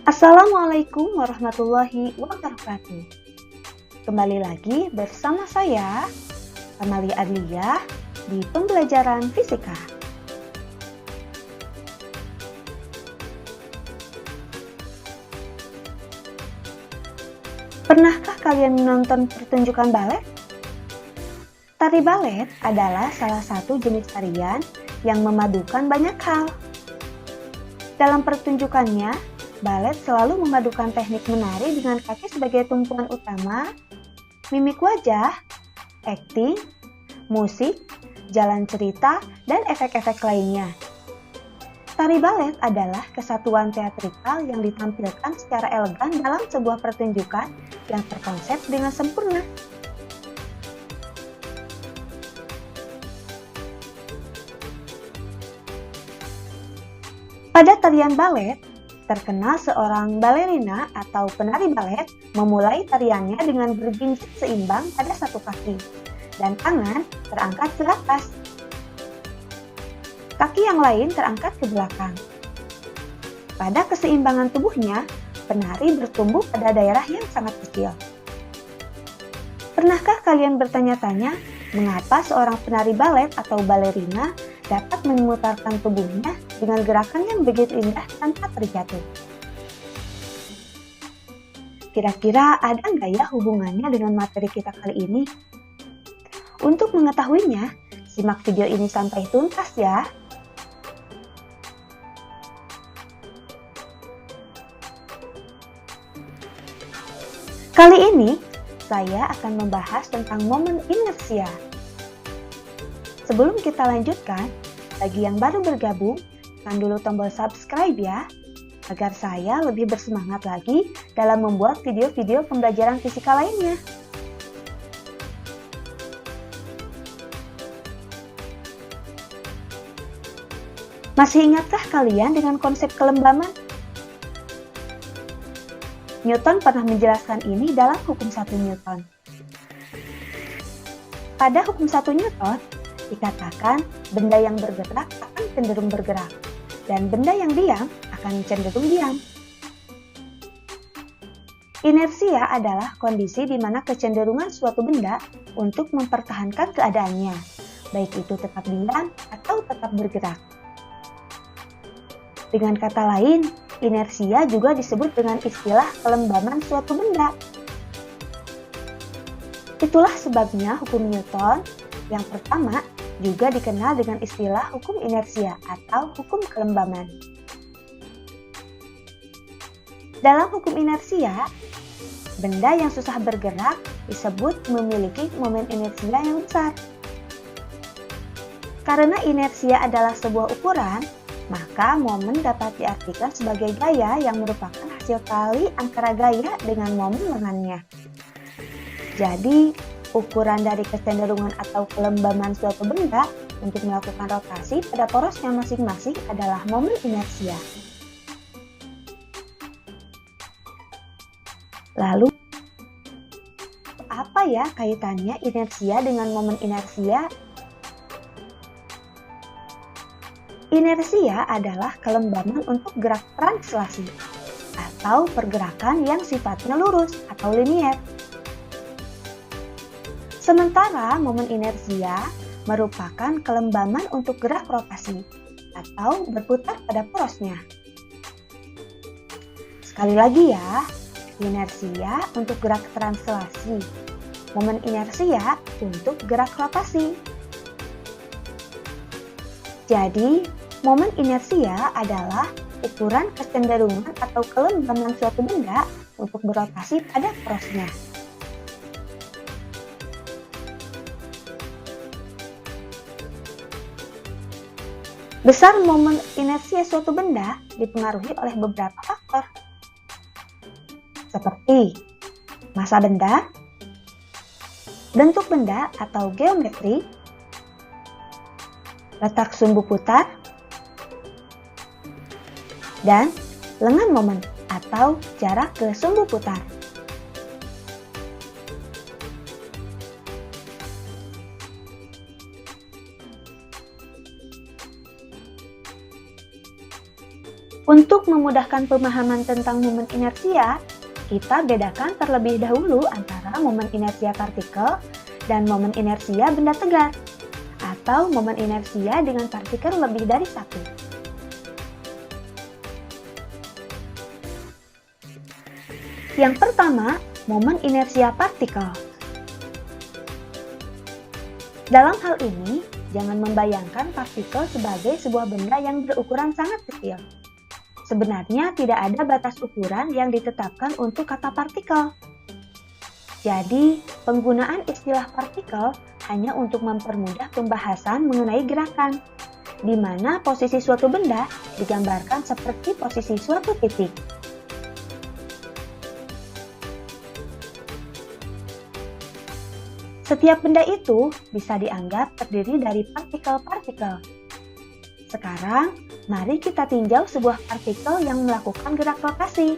Assalamualaikum warahmatullahi wabarakatuh. Kembali lagi bersama saya, Amalia Adliyah, di pembelajaran fisika. Pernahkah kalian menonton pertunjukan balet? Tari balet adalah salah satu jenis tarian yang memadukan banyak hal. Dalam pertunjukannya, balet selalu memadukan teknik menari dengan kaki sebagai tumpuan utama, mimik wajah, akting, musik, jalan cerita, dan efek-efek lainnya. Tari balet adalah kesatuan teatrikal yang ditampilkan secara elegan dalam sebuah pertunjukan yang terkonsep dengan sempurna. Pada tarian balet, terkenal seorang balerina atau penari balet memulai tariannya dengan berjinjit seimbang pada satu kaki, dan tangan terangkat ke atas. Kaki yang lain terangkat ke belakang. Pada keseimbangan tubuhnya, penari bertumbuh pada daerah yang sangat kecil. Pernahkah kalian bertanya-tanya mengapa seorang penari balet atau balerina dapat memutarkan tubuhnya dengan gerakan yang begitu indah tanpa terjatuh? Kira-kira ada nggak ya hubungannya dengan materi kita kali ini? Untuk mengetahuinya, simak video ini sampai tuntas ya. Kali ini, saya akan membahas tentang momen inersia. Sebelum kita lanjutkan, bagi yang baru bergabung, tekan dulu tombol subscribe ya, agar saya lebih bersemangat lagi dalam membuat video-video pembelajaran fisika lainnya. Masih ingatkah kalian dengan konsep kelembaman? Newton pernah menjelaskan ini dalam hukum 1 Newton. Pada hukum 1 Newton, dikatakan benda yang bergerak akan cenderung bergerak, dan benda yang diam akan cenderung diam. Inersia adalah kondisi di mana kecenderungan suatu benda untuk mempertahankan keadaannya, baik itu tetap diam atau tetap bergerak. Dengan kata lain, inersia juga disebut dengan istilah kelembaman suatu benda. Itulah sebabnya hukum Newton yang pertama juga dikenal dengan istilah hukum inersia atau hukum kelembaman. Dalam hukum inersia, benda yang susah bergerak disebut memiliki momen inersia yang besar. Karena inersia adalah sebuah ukuran, maka momen dapat diartikan sebagai gaya yang merupakan hasil kali antara gaya dengan momen lengannya. Jadi, ukuran dari kecenderungan atau kelembaman suatu benda untuk melakukan rotasi pada porosnya masing-masing adalah momen inersia. Lalu, apa ya kaitannya inersia dengan momen inersia? Inersia adalah kelembaman untuk gerak translasi atau pergerakan yang sifatnya lurus atau linier. Sementara momen inersia merupakan kelembaman untuk gerak rotasi atau berputar pada porosnya. Sekali lagi ya, inersia untuk gerak translasi, momen inersia untuk gerak rotasi. Jadi, momen inersia adalah ukuran kecenderungan atau kelembaman suatu benda untuk berotasi pada porosnya. Besar momen inersia suatu benda dipengaruhi oleh beberapa faktor, seperti massa benda, bentuk benda atau geometri, letak sumbu putar, dan lengan momen atau jarak ke sumbu putar. Untuk memudahkan pemahaman tentang momen inersia, kita bedakan terlebih dahulu antara momen inersia partikel dan momen inersia benda tegar, atau momen inersia dengan partikel lebih dari satu. Yang pertama, momen inersia partikel. Dalam hal ini, jangan membayangkan partikel sebagai sebuah benda yang berukuran sangat kecil. Sebenarnya tidak ada batas ukuran yang ditetapkan untuk kata partikel. Jadi, penggunaan istilah partikel hanya untuk mempermudah pembahasan mengenai gerakan, di mana posisi suatu benda digambarkan seperti posisi suatu titik. Setiap benda itu bisa dianggap terdiri dari partikel-partikel. Sekarang, mari kita tinjau sebuah partikel yang melakukan gerak rotasi.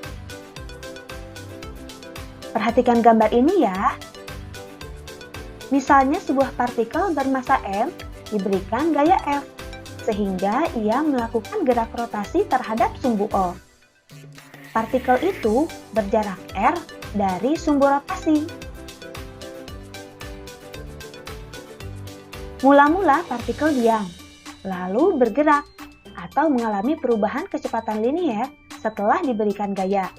Perhatikan gambar ini ya. Misalnya sebuah partikel bermasa M diberikan gaya F, sehingga ia melakukan gerak rotasi terhadap sumbu O. Partikel itu berjarak R dari sumbu rotasi. Mula-mula partikel diam, lalu bergerak atau mengalami perubahan kecepatan linier setelah diberikan gaya.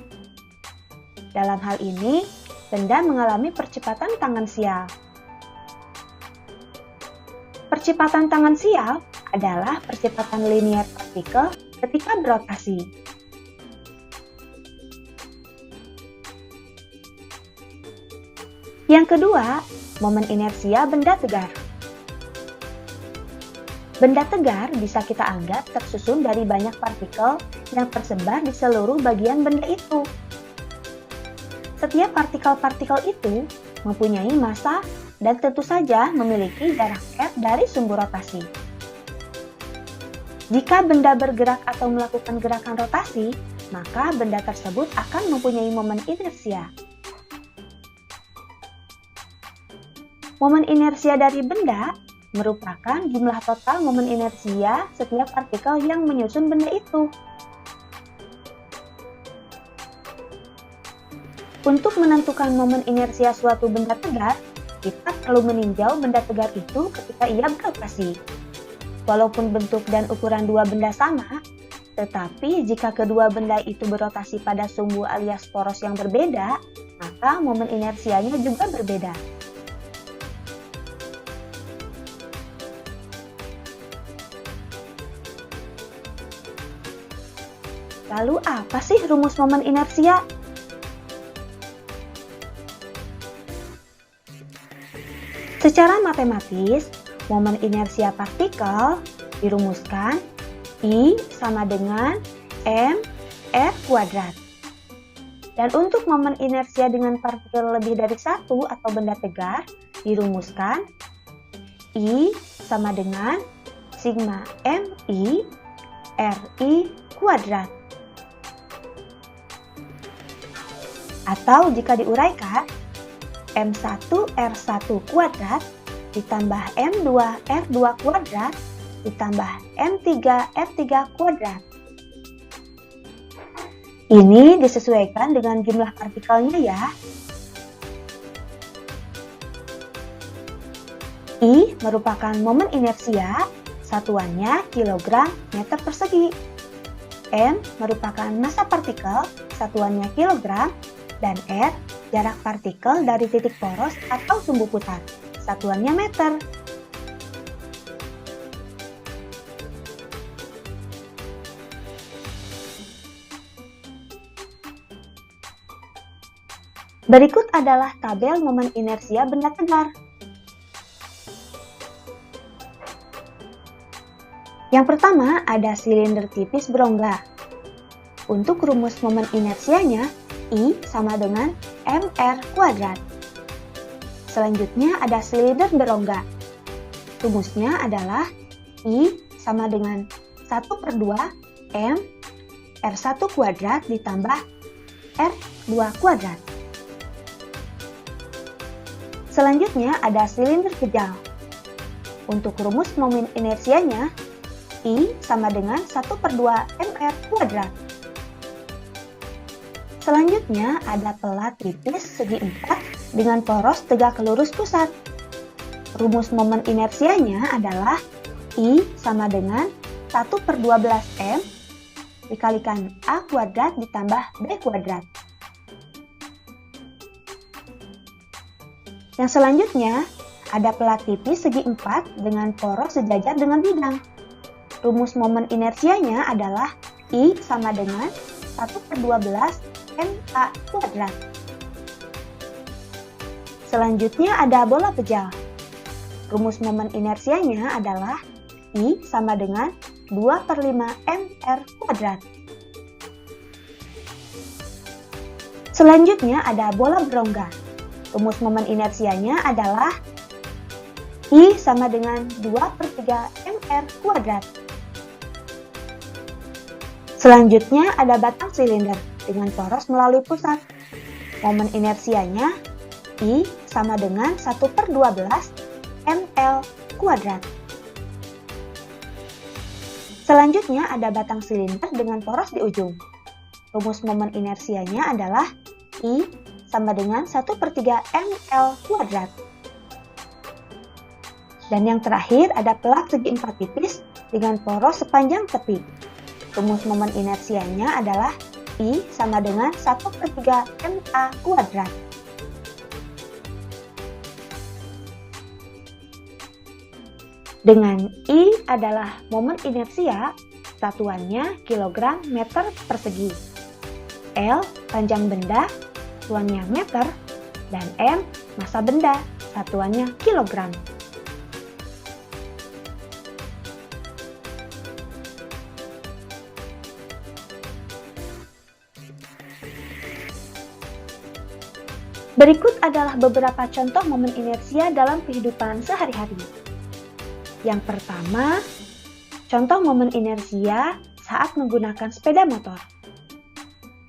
Dalam hal ini, benda mengalami percepatan tangensial. Percepatan tangensial adalah percepatan linier partikel ketika berotasi. Yang kedua, momen inersia benda tegar. Benda tegar bisa kita anggap tersusun dari banyak partikel yang tersebar di seluruh bagian benda itu. Setiap partikel-partikel itu mempunyai massa dan tentu saja memiliki jarak R dari sumbu rotasi. Jika benda bergerak atau melakukan gerakan rotasi, maka benda tersebut akan mempunyai momen inersia. Momen inersia dari benda merupakan jumlah total momen inersia setiap partikel yang menyusun benda itu. Untuk menentukan momen inersia suatu benda tegar, kita perlu meninjau benda tegar itu ketika ia berotasi. Walaupun bentuk dan ukuran dua benda sama, tetapi jika kedua benda itu berotasi pada sumbu alias poros yang berbeda, maka momen inersianya juga berbeda. Lalu apa sih rumus momen inersia? Secara matematis, momen inersia partikel dirumuskan I sama dengan mR kuadrat. Dan untuk momen inersia dengan partikel lebih dari satu atau benda tegar dirumuskan I sama dengan sigma MI RI kuadrat. Atau jika diuraikan, M1R1 kuadrat ditambah M2R2 kuadrat ditambah M3R3 kuadrat. Ini disesuaikan dengan jumlah partikelnya ya. I merupakan momen inersia, satuannya kilogram meter persegi. M merupakan massa partikel, satuannya kilogram, dan R jarak partikel dari titik poros atau sumbu putar, satuannya meter. Berikut adalah tabel momen inersia benda tegar. Yang pertama ada silinder tipis berongga. Untuk rumus momen inersianya, I sama dengan mR kuadrat. Selanjutnya ada silinder berongga. Rumusnya adalah I sama dengan 1/2 M R1 kuadrat ditambah R2 kuadrat. Selanjutnya ada silinder kejal. Untuk rumus momen inersianya, I sama dengan 1/2 mR kuadrat. Selanjutnya ada pelat tipis segi 4 dengan poros tegak lurus pusat. Rumus momen inersianya adalah I sama dengan 1/12M dikalikan A kuadrat ditambah B kuadrat. Yang selanjutnya ada pelat tipis segi 4 dengan poros sejajar dengan bidang. Rumus momen inersianya adalah I sama dengan 1/12 MA kuadrat. Selanjutnya ada bola pejal. Rumus momen inersianya adalah I sama dengan 2/5 MR kuadrat. Selanjutnya ada bola berongga. Rumus momen inersianya adalah I sama dengan 2/3 MR kuadrat. Selanjutnya ada batang silinder dengan poros melalui pusat. Momen inersianya I sama dengan 1/12 ML kuadrat. Selanjutnya ada batang silinder dengan poros di ujung. Rumus momen inersianya adalah I sama dengan 1/3 ML kuadrat. Dan yang terakhir ada pelat segi 4 tipis dengan poros sepanjang tepi. Rumus momen inersianya adalah I sama dengan 1/3 MA kuadrat. Dengan I adalah momen inersia, satuannya kilogram meter persegi. L panjang benda, satuannya meter, dan M massa benda, satuannya kilogram. Berikut adalah beberapa contoh momen inersia dalam kehidupan sehari-hari. Yang pertama, contoh momen inersia saat menggunakan sepeda motor.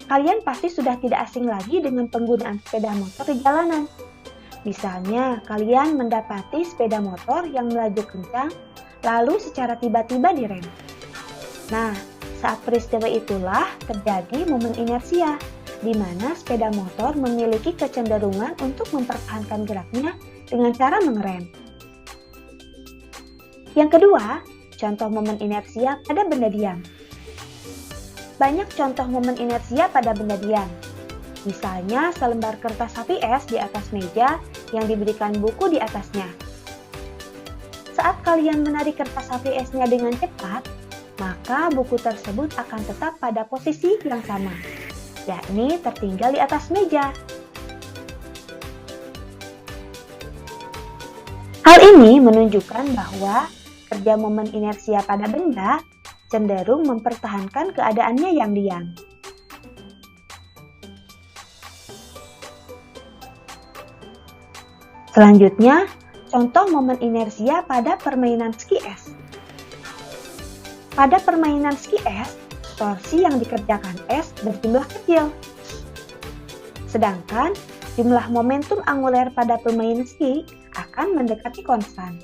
Kalian pasti sudah tidak asing lagi dengan penggunaan sepeda motor di jalanan. Misalnya, kalian mendapati sepeda motor yang melaju kencang, lalu secara tiba-tiba direm. Nah, saat peristiwa itulah terjadi momen inersia, di mana sepeda motor memiliki kecenderungan untuk mempertahankan geraknya dengan cara mengerem. Yang kedua, contoh momen inersia pada benda diam. Banyak contoh momen inersia pada benda diam. Misalnya selembar kertas HVS di atas meja yang diberikan buku di atasnya. Saat kalian menarik kertas HVS-nya dengan cepat, maka buku tersebut akan tetap pada posisi yang sama, yakni tertinggal di atas meja. Hal ini menunjukkan bahwa kerja momen inersia pada benda cenderung mempertahankan keadaannya yang diam. Selanjutnya, contoh momen inersia pada permainan ski es. Pada permainan ski es, torsi yang dikerjakan es berjumlah kecil. Sedangkan jumlah momentum anguler pada pemain ski akan mendekati konstan.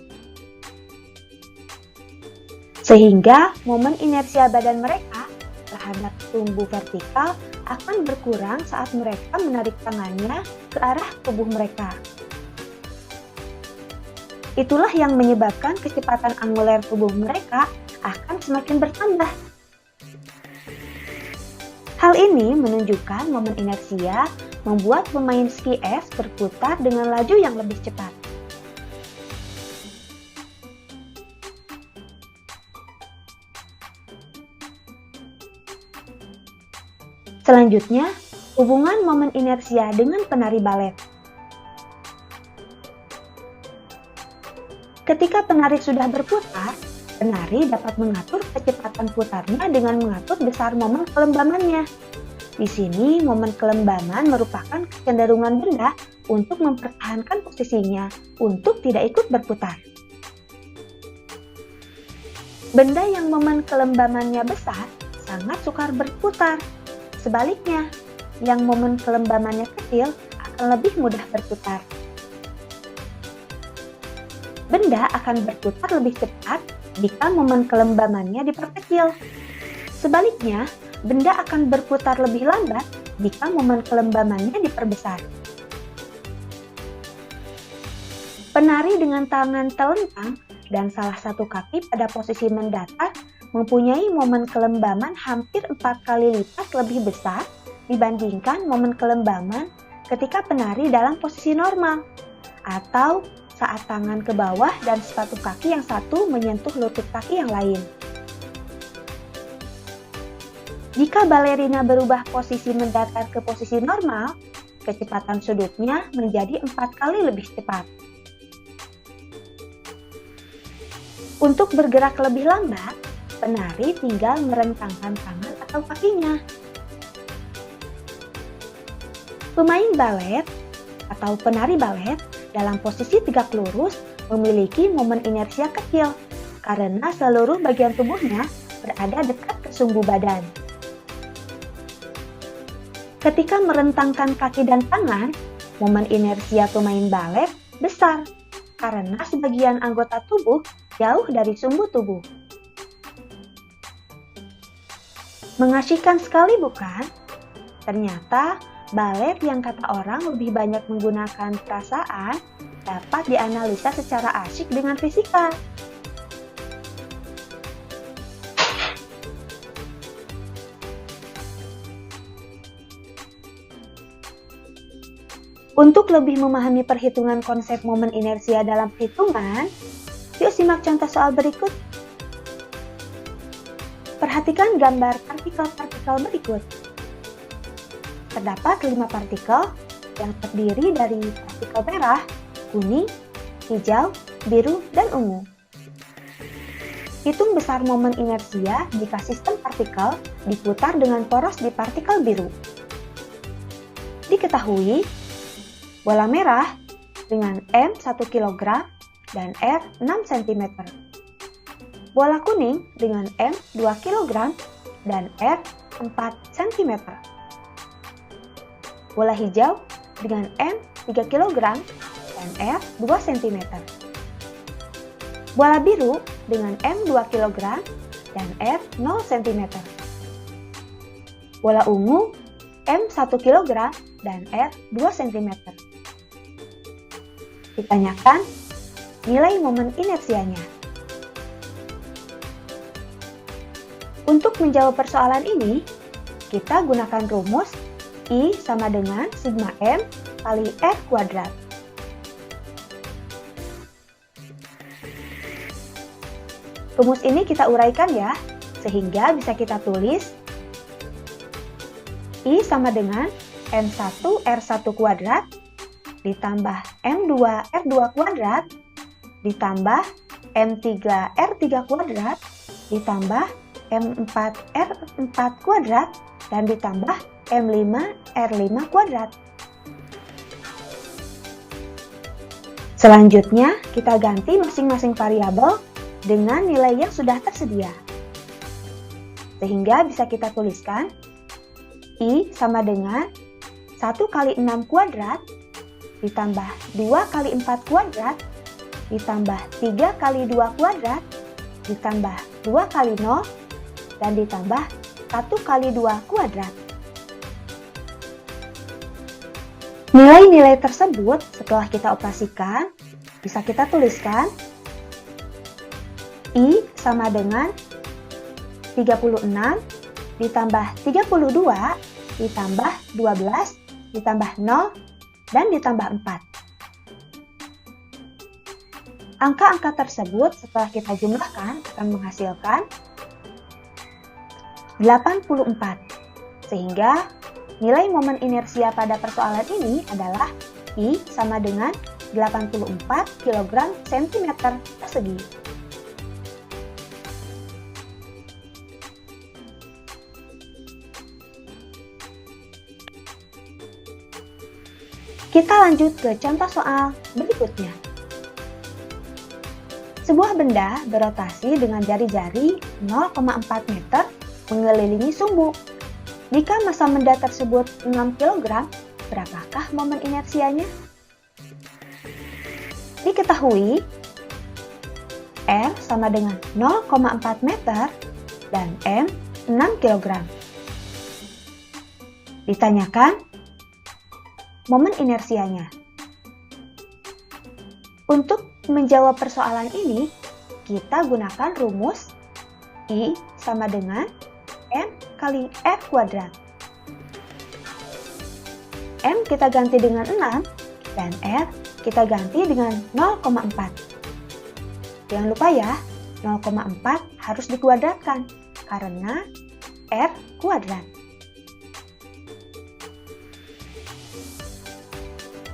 Sehingga momen inersia badan mereka terhadap tumbuh vertikal akan berkurang saat mereka menarik tangannya ke arah tubuh mereka. Itulah yang menyebabkan kecepatan anguler tubuh mereka akan semakin bertambah. Hal ini menunjukkan momen inersia membuat pemain ski es berputar dengan laju yang lebih cepat. Selanjutnya, hubungan momen inersia dengan penari balet. Ketika penari sudah berputar, penari dapat mengatur kecepatan putarnya dengan mengatur besar momen kelembamannya. Di sini, momen kelembaman merupakan kecenderungan benda untuk mempertahankan posisinya untuk tidak ikut berputar. Benda yang momen kelembamannya besar sangat sukar berputar. Sebaliknya, yang momen kelembamannya kecil akan lebih mudah berputar. Benda akan berputar lebih cepat jika momen kelembamannya diperkecil. Sebaliknya, benda akan berputar lebih lambat jika momen kelembamannya diperbesar. Penari dengan tangan telentang dan salah satu kaki pada posisi mendatar mempunyai momen kelembaman hampir 4 kali lipat lebih besar dibandingkan momen kelembaman ketika penari dalam posisi normal, atau saat tangan ke bawah dan sepatu kaki yang satu menyentuh lutut kaki yang lain. Jika balerina berubah posisi mendatar ke posisi normal, kecepatan sudutnya menjadi 4 kali lebih cepat. Untuk bergerak lebih lambat, penari tinggal merentangkan tangan atau kakinya. Pemain balet atau penari balet dalam posisi tegak lurus memiliki momen inersia kecil karena seluruh bagian tubuhnya berada dekat ke sumbu badan. Ketika merentangkan kaki dan tangan, momen inersia pemain balet besar karena sebagian anggota tubuh jauh dari sumbu tubuh. Mengasyikan sekali bukan? Ternyata balet yang kata orang lebih banyak menggunakan perasaan dapat dianalisa secara asyik dengan fisika. Untuk lebih memahami perhitungan konsep momen inersia dalam perhitungan, yuk simak contoh soal berikut. Perhatikan gambar partikel-partikel berikut. Terdapat 5 partikel yang terdiri dari partikel merah, kuning, hijau, biru, dan ungu. Hitung besar momen inersia jika sistem partikel diputar dengan poros di partikel biru. Diketahui, bola merah dengan M 1 kg dan R 6 cm. Bola kuning dengan M 2 kg dan R 4 cm. Bola hijau dengan M 3 kg dan R 2 cm. Bola biru dengan M 2 kg dan R 0 cm. Bola ungu M 1 kg dan R 2 cm. Ditanyakan nilai momen inersianya. Untuk menjawab persoalan ini, kita gunakan rumus I sama dengan sigma M kali R kuadrat. Rumus ini kita uraikan ya, sehingga bisa kita tulis I sama dengan M1 R1 kuadrat ditambah M2 R2 kuadrat ditambah M3 R3 kuadrat ditambah M4 R4 kuadrat dan ditambah M5 R5 kuadrat. Selanjutnya, kita ganti masing-masing variabel dengan nilai yang sudah tersedia. Sehingga bisa kita tuliskan I sama dengan 1 kali 6 kuadrat ditambah 2 kali 4 kuadrat ditambah 3 kali 2 kuadrat ditambah 2 kali 0 dan ditambah 1 kali 2 kuadrat. Nilai-nilai tersebut setelah kita operasikan bisa kita tuliskan I sama dengan 36 ditambah 32 ditambah 12 ditambah 0 dan ditambah 4. Angka-angka tersebut setelah kita jumlahkan akan menghasilkan 84. Sehingga nilai momen inersia pada persoalan ini adalah I sama dengan 84 kg cm persegi. Kita lanjut ke contoh soal berikutnya. Sebuah benda berotasi dengan jari-jari 0,4 meter mengelilingi sumbu. Jika massa benda tersebut 6 kg, berapakah momen inersianya? Diketahui, R sama dengan 0,4 meter dan M 6 kg. Ditanyakan momen inersianya. Untuk menjawab persoalan ini, kita gunakan rumus I sama dengan M kali R kuadrat. M kita ganti dengan 6 dan R kita ganti dengan 0,4. Jangan lupa ya, 0,4 harus dikuadratkan karena R kuadrat.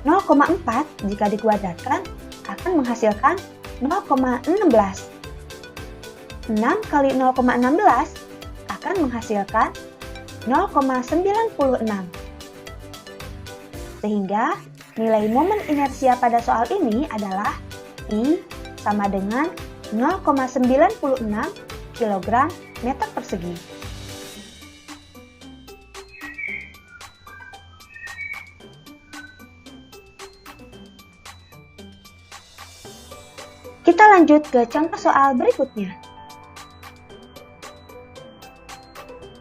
0,4 jika dikuadratkan akan menghasilkan 0,16. 6 kali 0,16 akan menghasilkan 0,96. Sehingga nilai momen inersia pada soal ini adalah I sama dengan 0,96 kg meter persegi. Kita lanjut ke contoh soal berikutnya.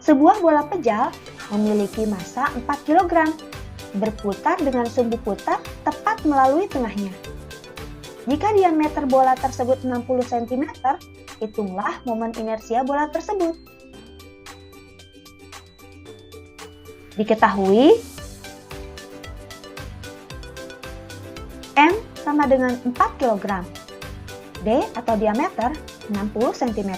Sebuah bola pejal memiliki massa 4 kg, berputar dengan sumbu putar tepat melalui tengahnya. Jika diameter bola tersebut 60 cm, hitunglah momen inersia bola tersebut. Diketahui M sama dengan 4 kg, D atau diameter 60 cm,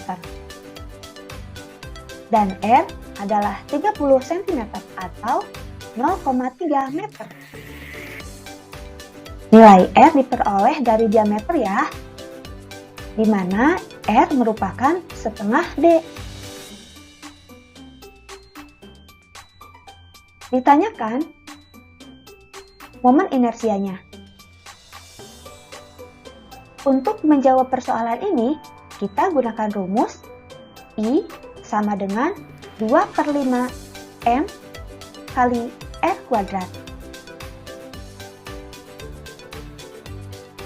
dan R adalah 30 cm atau 0,3 meter. Nilai R diperoleh dari diameter ya, di mana R merupakan setengah D. Ditanyakan momen inersianya. Untuk menjawab persoalan ini, kita gunakan rumus I sama dengan 2/5 M kali R kuadrat.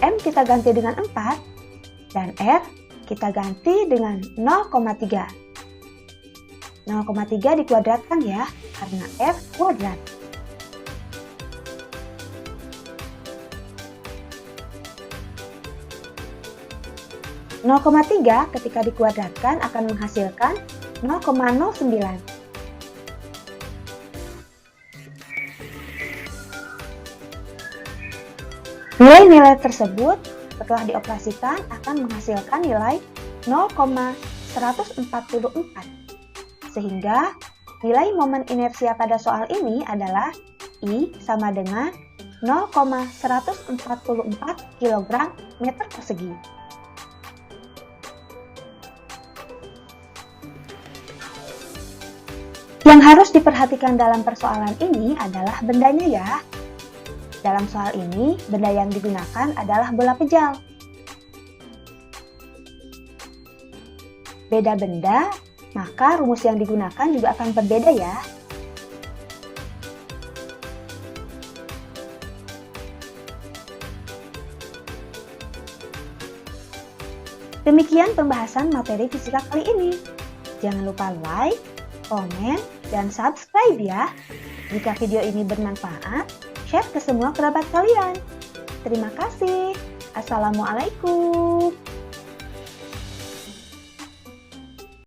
M kita ganti dengan 4 dan R kita ganti dengan 0,3. 0,3 dikuadratkan ya, karena R kuadrat. (0,3) ketika dikuadratkan akan menghasilkan 0,09. Nilai-nilai tersebut setelah dioperasikan akan menghasilkan nilai 0,144. Sehingga nilai momen inersia pada soal ini adalah I sama dengan 0,144 kg meter persegi. Yang harus diperhatikan dalam persoalan ini adalah bendanya ya. Dalam soal ini, benda yang digunakan adalah bola pejal. Beda benda, maka rumus yang digunakan juga akan berbeda ya. Demikian pembahasan materi fisika kali ini. Jangan lupa like, komen, dan subscribe ya. Jika video ini bermanfaat, share ke semua kerabat kalian. Terima kasih. Assalamualaikum.